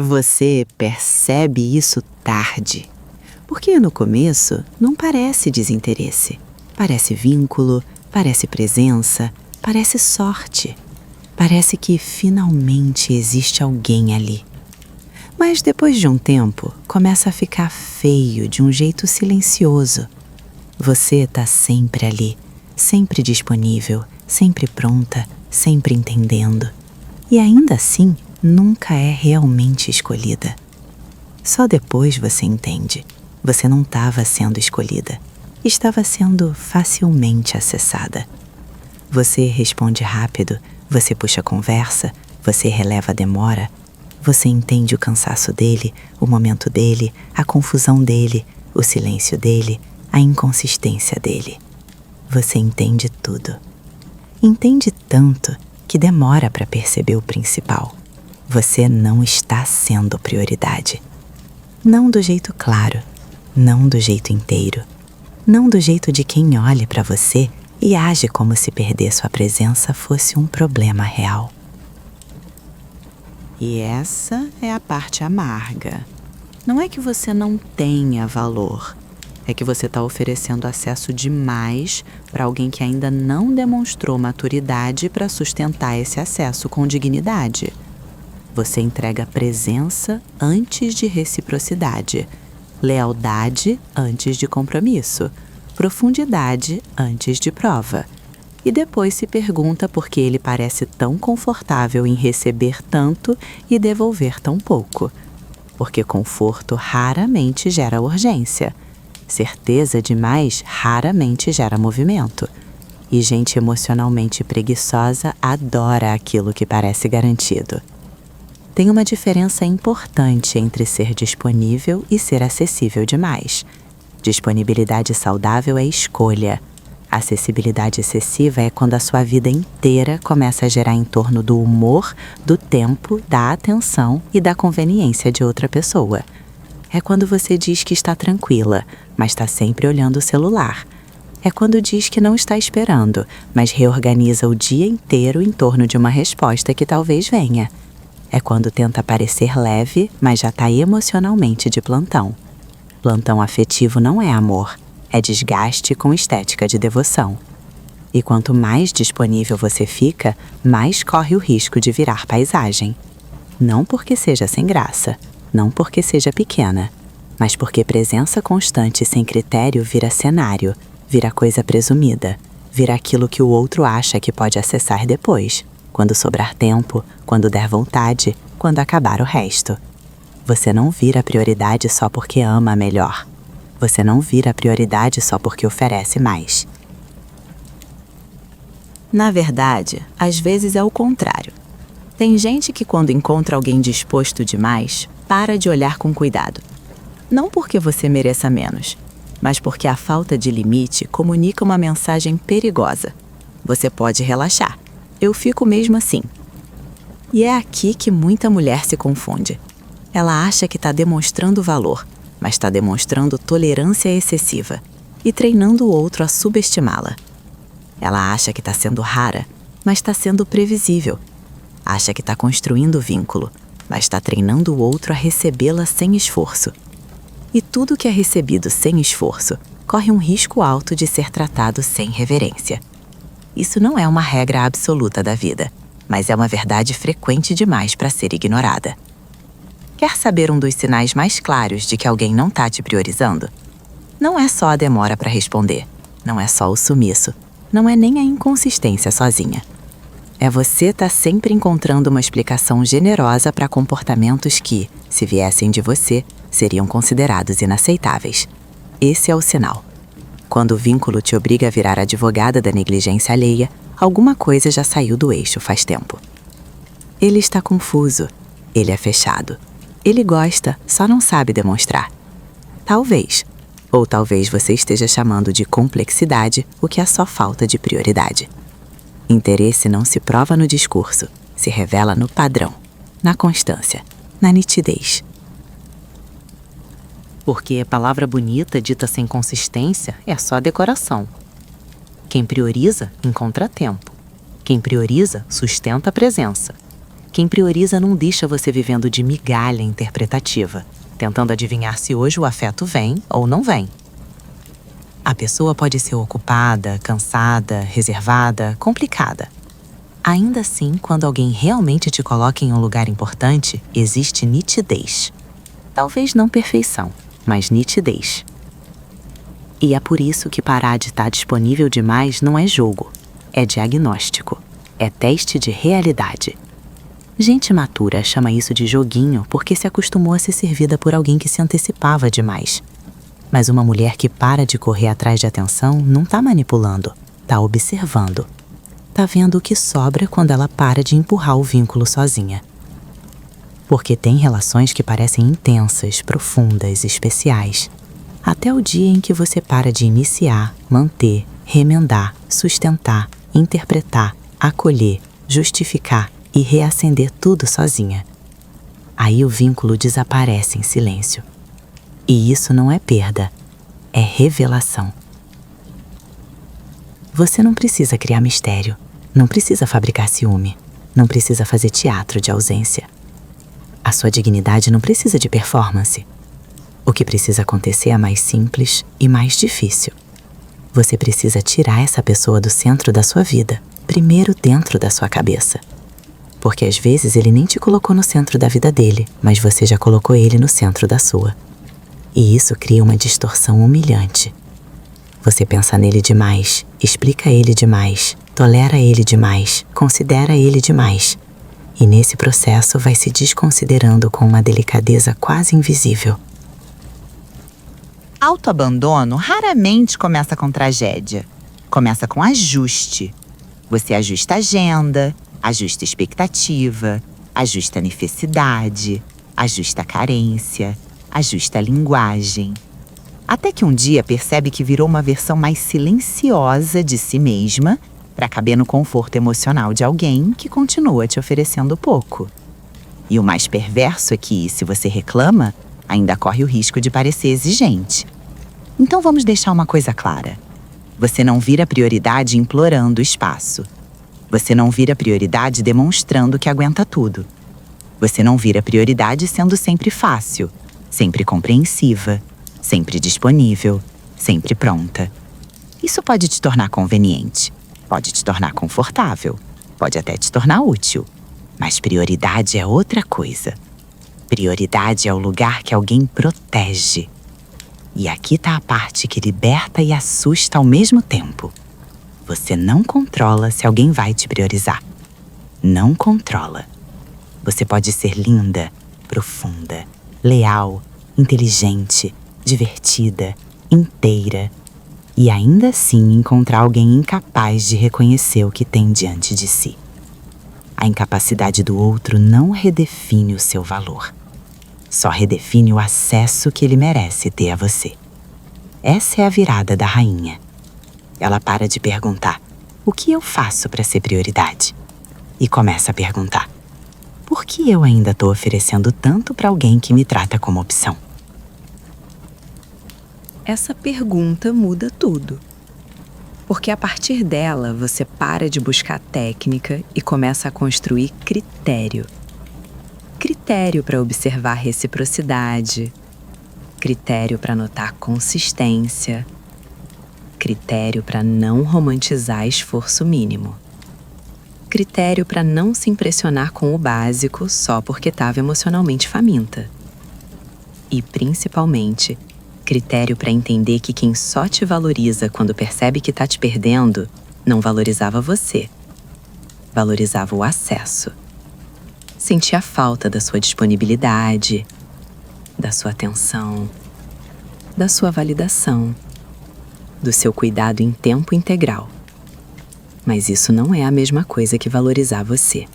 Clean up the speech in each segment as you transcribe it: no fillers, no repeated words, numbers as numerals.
Você percebe isso tarde, porque no começo não parece desinteresse. Parece vínculo, parece presença, parece sorte. Parece que finalmente existe alguém ali. Mas depois de um tempo, começa a ficar feio de um jeito silencioso. Você está sempre ali, sempre disponível, sempre pronta, sempre entendendo. E ainda assim, nunca é realmente escolhida. Só depois você entende. Você não estava sendo escolhida. Estava sendo facilmente acessada. Você responde rápido, você puxa a conversa, você releva a demora, você entende o cansaço dele, o momento dele, a confusão dele, o silêncio dele, a inconsistência dele. Você entende tudo. Entende tanto que demora para perceber o principal. Você não está sendo prioridade. Não do jeito claro, não do jeito inteiro, não do jeito de quem olha para você e age como se perder sua presença fosse um problema real. E essa é a parte amarga. Não é que você não tenha valor, é que você está oferecendo acesso demais para alguém que ainda não demonstrou maturidade para sustentar esse acesso com dignidade. Você entrega presença antes de reciprocidade, lealdade antes de compromisso, profundidade antes de prova. E depois se pergunta por que ele parece tão confortável em receber tanto e devolver tão pouco. Porque conforto raramente gera urgência. Certeza demais raramente gera movimento. E gente emocionalmente preguiçosa adora aquilo que parece garantido. Tem uma diferença importante entre ser disponível e ser acessível demais. Disponibilidade saudável é escolha. Acessibilidade excessiva é quando a sua vida inteira começa a girar em torno do humor, do tempo, da atenção e da conveniência de outra pessoa. É quando você diz que está tranquila, mas está sempre olhando o celular. É quando diz que não está esperando, mas reorganiza o dia inteiro em torno de uma resposta que talvez venha. É quando tenta parecer leve, mas já está emocionalmente de plantão. Plantão afetivo não é amor, é desgaste com estética de devoção. E quanto mais disponível você fica, mais corre o risco de virar paisagem. Não porque seja sem graça, não porque seja pequena, mas porque presença constante sem critério vira cenário, vira coisa presumida, vira aquilo que o outro acha que pode acessar depois, quando sobrar tempo, quando der vontade, quando acabar o resto. Você não vira prioridade só porque ama melhor. Você não vira prioridade só porque oferece mais. Na verdade, às vezes é o contrário. Tem gente que quando encontra alguém disposto demais, para de olhar com cuidado. Não porque você mereça menos, mas porque a falta de limite comunica uma mensagem perigosa. Você pode relaxar. Eu fico mesmo assim. E é aqui que muita mulher se confunde. Ela acha que está demonstrando valor, mas está demonstrando tolerância excessiva e treinando o outro a subestimá-la. Ela acha que está sendo rara, mas está sendo previsível. Acha que está construindo vínculo, mas está treinando o outro a recebê-la sem esforço. E tudo que é recebido sem esforço corre um risco alto de ser tratado sem reverência. Isso não é uma regra absoluta da vida, mas é uma verdade frequente demais para ser ignorada. Quer saber um dos sinais mais claros de que alguém não está te priorizando? Não é só a demora para responder, não é só o sumiço, não é nem a inconsistência sozinha. É você estar sempre encontrando uma explicação generosa para comportamentos que, se viessem de você, seriam considerados inaceitáveis. Esse é o sinal. Quando o vínculo te obriga a virar advogada da negligência alheia, alguma coisa já saiu do eixo faz tempo. Ele está confuso, ele é fechado. Ele gosta, só não sabe demonstrar. Talvez. Ou talvez você esteja chamando de complexidade o que é só falta de prioridade. Interesse não se prova no discurso, se revela no padrão, na constância, na nitidez. Porque palavra bonita dita sem consistência é só decoração. Quem prioriza, encontra tempo. Quem prioriza, sustenta a presença. Quem prioriza não deixa você vivendo de migalha interpretativa, tentando adivinhar se hoje o afeto vem ou não vem. A pessoa pode ser ocupada, cansada, reservada, complicada. Ainda assim, quando alguém realmente te coloca em um lugar importante, existe nitidez. Talvez não perfeição, mas nitidez. E é por isso que parar de estar disponível demais não é jogo, é diagnóstico, é teste de realidade. Gente matura chama isso de joguinho porque se acostumou a ser servida por alguém que se antecipava demais. Mas uma mulher que para de correr atrás de atenção não está manipulando, está observando. Está vendo o que sobra quando ela para de empurrar o vínculo sozinha. Porque tem relações que parecem intensas, profundas, especiais. Até o dia em que você para de iniciar, manter, remendar, sustentar, interpretar, acolher, justificar e reacender tudo sozinha. Aí o vínculo desaparece em silêncio. E isso não é perda, é revelação. Você não precisa criar mistério, não precisa fabricar ciúme, não precisa fazer teatro de ausência. A sua dignidade não precisa de performance. O que precisa acontecer é mais simples e mais difícil. Você precisa tirar essa pessoa do centro da sua vida, primeiro dentro da sua cabeça. Porque às vezes ele nem te colocou no centro da vida dele, mas você já colocou ele no centro da sua. E isso cria uma distorção humilhante. Você pensa nele demais, explica ele demais, tolera ele demais, considera ele demais. E nesse processo vai se desconsiderando com uma delicadeza quase invisível. Autoabandono raramente começa com tragédia. Começa com ajuste. Você ajusta a agenda, ajusta a expectativa, ajusta a necessidade, ajusta a carência, ajusta a linguagem. Até que um dia percebe que virou uma versão mais silenciosa de si mesma para caber no conforto emocional de alguém que continua te oferecendo pouco. E o mais perverso é que, se você reclama, ainda corre o risco de parecer exigente. Então vamos deixar uma coisa clara. Você não vira prioridade implorando espaço. Você não vira prioridade demonstrando que aguenta tudo. Você não vira prioridade sendo sempre fácil, sempre compreensiva, sempre disponível, sempre pronta. Isso pode te tornar conveniente, pode te tornar confortável, pode até te tornar útil. Mas prioridade é outra coisa. Prioridade é o lugar que alguém protege. E aqui está a parte que liberta e assusta ao mesmo tempo. Você não controla se alguém vai te priorizar. Não controla. Você pode ser linda, profunda, leal, inteligente, divertida, inteira, e ainda assim encontrar alguém incapaz de reconhecer o que tem diante de si. A incapacidade do outro não redefine o seu valor. Só redefine o acesso que ele merece ter a você. Essa é a virada da rainha. Ela para de perguntar: o que eu faço para ser prioridade? E começa a perguntar: por que eu ainda estou oferecendo tanto para alguém que me trata como opção? Essa pergunta muda tudo. Porque a partir dela, você para de buscar técnica e começa a construir critério. Critério para observar reciprocidade, critério para notar consistência, critério para não romantizar esforço mínimo, critério para não se impressionar com o básico só porque estava emocionalmente faminta. E, principalmente, critério para entender que quem só te valoriza quando percebe que está te perdendo, não valorizava você. Valorizava o acesso. Sentia a falta da sua disponibilidade, da sua atenção, da sua validação, do seu cuidado em tempo integral. Mas isso não é a mesma coisa que valorizar você.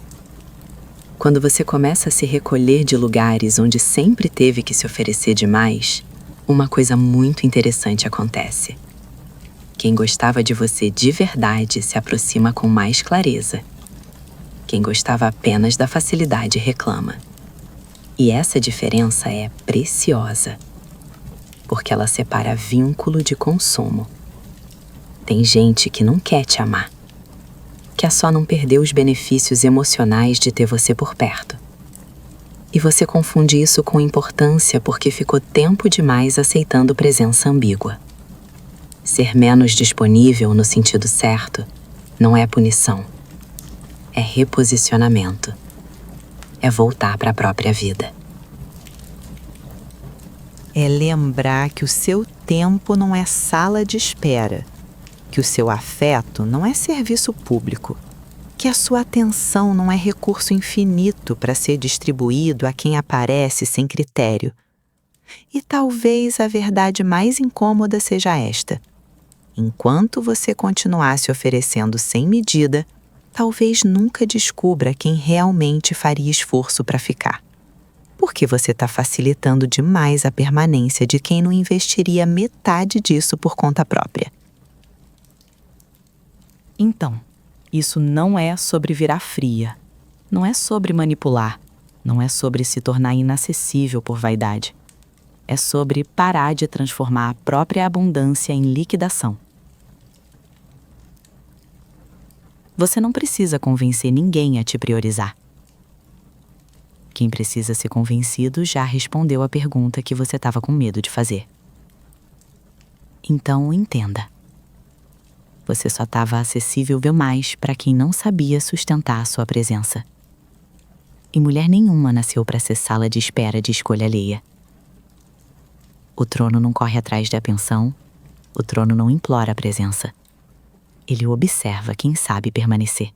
Quando você começa a se recolher de lugares onde sempre teve que se oferecer demais, uma coisa muito interessante acontece. Quem gostava de você de verdade se aproxima com mais clareza. Quem gostava apenas da facilidade reclama. E essa diferença é preciosa, porque ela separa vínculo de consumo. Tem gente que não quer te amar, que a só não perdeu os benefícios emocionais de ter você por perto. E você confunde isso com importância porque ficou tempo demais aceitando presença ambígua. Ser menos disponível no sentido certo não é punição. É reposicionamento. É voltar para a própria vida. É lembrar que o seu tempo não é sala de espera, que o seu afeto não é serviço público, que a sua atenção não é recurso infinito para ser distribuído a quem aparece sem critério. E talvez a verdade mais incômoda seja esta: enquanto você continuar se oferecendo sem medida, talvez nunca descubra quem realmente faria esforço para ficar. Porque você está facilitando demais a permanência de quem não investiria metade disso por conta própria. Então, isso não é sobre virar fria, não é sobre manipular, não é sobre se tornar inacessível por vaidade. É sobre parar de transformar a própria abundância em liquidação. Você não precisa convencer ninguém a te priorizar. Quem precisa ser convencido já respondeu a pergunta que você estava com medo de fazer. Então, entenda. Você só estava acessível demais para quem não sabia sustentar a sua presença. E mulher nenhuma nasceu para ser sala de espera de escolha alheia. O trono não corre atrás da atenção, o trono não implora a presença. Ele observa quem sabe permanecer.